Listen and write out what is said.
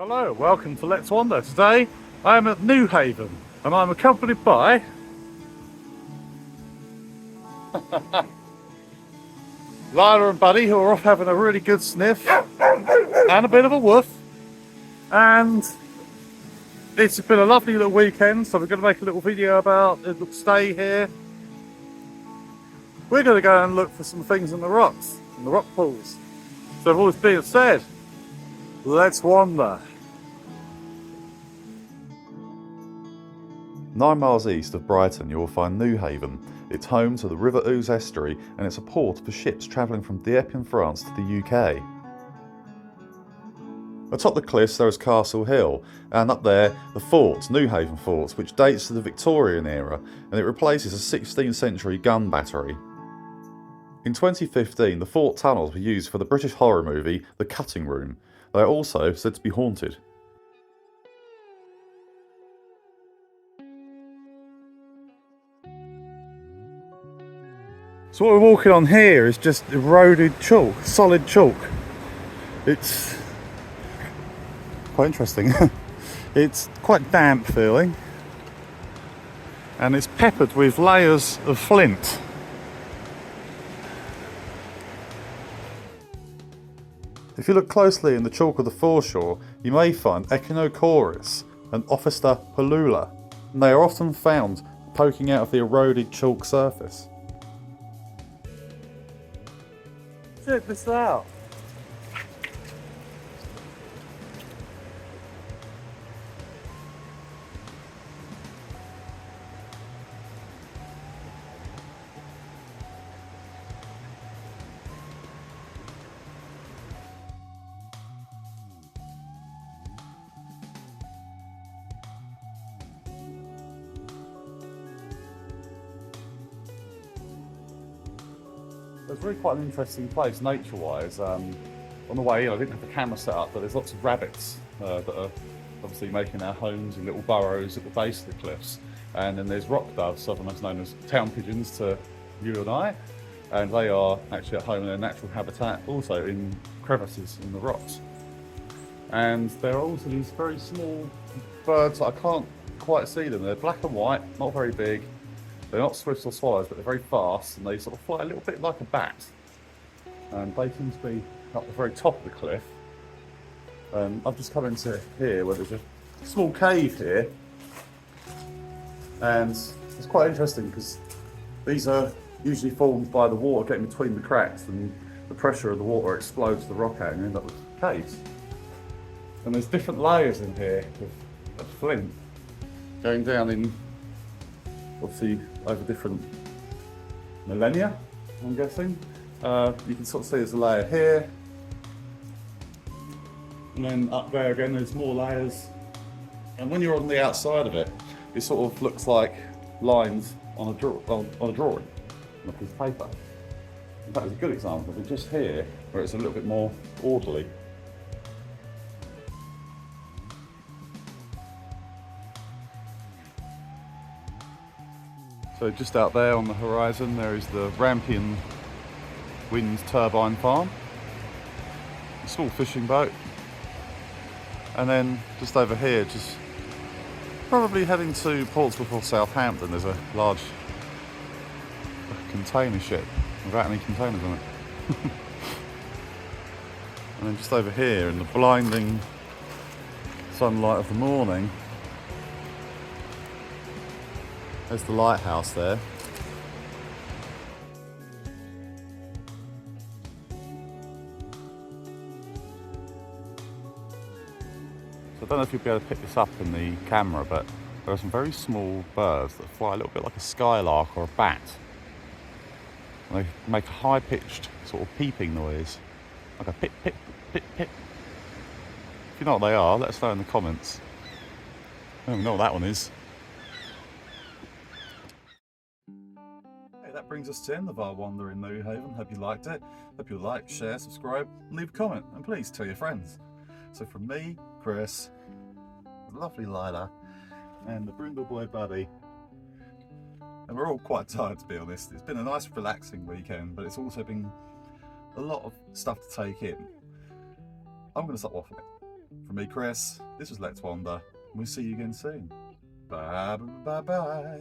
Hello, welcome to Let's Wander. Today I am at Newhaven and I'm accompanied by Lyla and Buddy, who are off having a really good sniff and a bit of a woof. And it's been a lovely little weekend, so we're going to make a little video about a little stay here. We're going to go and look for some things in the rocks, in the rock pools. So with all this being said, let's wander. 9 miles east of Brighton you will find Newhaven. It's home to the River Ouse estuary and it's a port for ships travelling from Dieppe in France to the UK. Atop the cliffs there is Castle Hill, and up there the fort, Newhaven Fort, which dates to the Victorian era and it replaces a 16th century gun battery. In 2015 the fort tunnels were used for the British horror movie The Cutting Room. They are also said to be haunted. So what we're walking on here is just eroded chalk, solid chalk. It's quite interesting. It's quite damp feeling and it's peppered with layers of flint. If you look closely in the chalk of the foreshore, you may find Echinocoris and Ophister polula, and they are often found poking out of the eroded chalk surface. Check this out. It's really quite an interesting place, nature-wise. On the way in, I didn't have the camera set up, but there's lots of rabbits that are obviously making their homes in little burrows at the base of the cliffs. And then there's rock doves, otherwise known as town pigeons to you and I. And they are actually at home in their natural habitat, also in crevices in the rocks. And there are also these very small birds that I can't quite see them. They're black and white, not very big. They're not swifts or swallows, but they're very fast and they sort of fly a little bit like a bat. And they seem to be up the very top of the cliff. I've just come into here where there's a small cave here. And it's quite interesting because these are usually formed by the water getting between the cracks and the pressure of the water explodes the rock out and you end up with caves. And there's different layers in here of flint going down in obviously over different millennia, I'm guessing. You can sort of see there's a layer here, and then up there again there's more layers. And when you're on the outside of it, it sort of looks like lines on a drawing, on a piece of paper. In fact, there's a good example of it just here, where it's a little bit more orderly. So just out there on the horizon there is the Rampion wind turbine farm, a small fishing boat, and then just over here, just probably heading to Portsmouth or Southampton, there's a large container ship without any containers on it. And then just over here in the blinding sunlight of the morning, there's the lighthouse there. So I don't know if you'll be able to pick this up in the camera, but there are some very small birds that fly a little bit like a skylark or a bat. And they make a high-pitched sort of peeping noise, like a pip, pip, pip, pip. If you know what they are, let us know in the comments. I don't even know what that one is. That brings us to the end of our wander in Newhaven. Hope you liked it. Hope you'll like, share, subscribe, and leave a comment. And please tell your friends. So from me, Chris, the lovely Lyla, and the Brindle boy Buddy, and we're all quite tired to be honest. It's been a nice relaxing weekend, but it's also been a lot of stuff to take in. I'm going to stop waffling. From me, Chris, this was Let's Wander, and we'll see you again soon. Bye bye bye.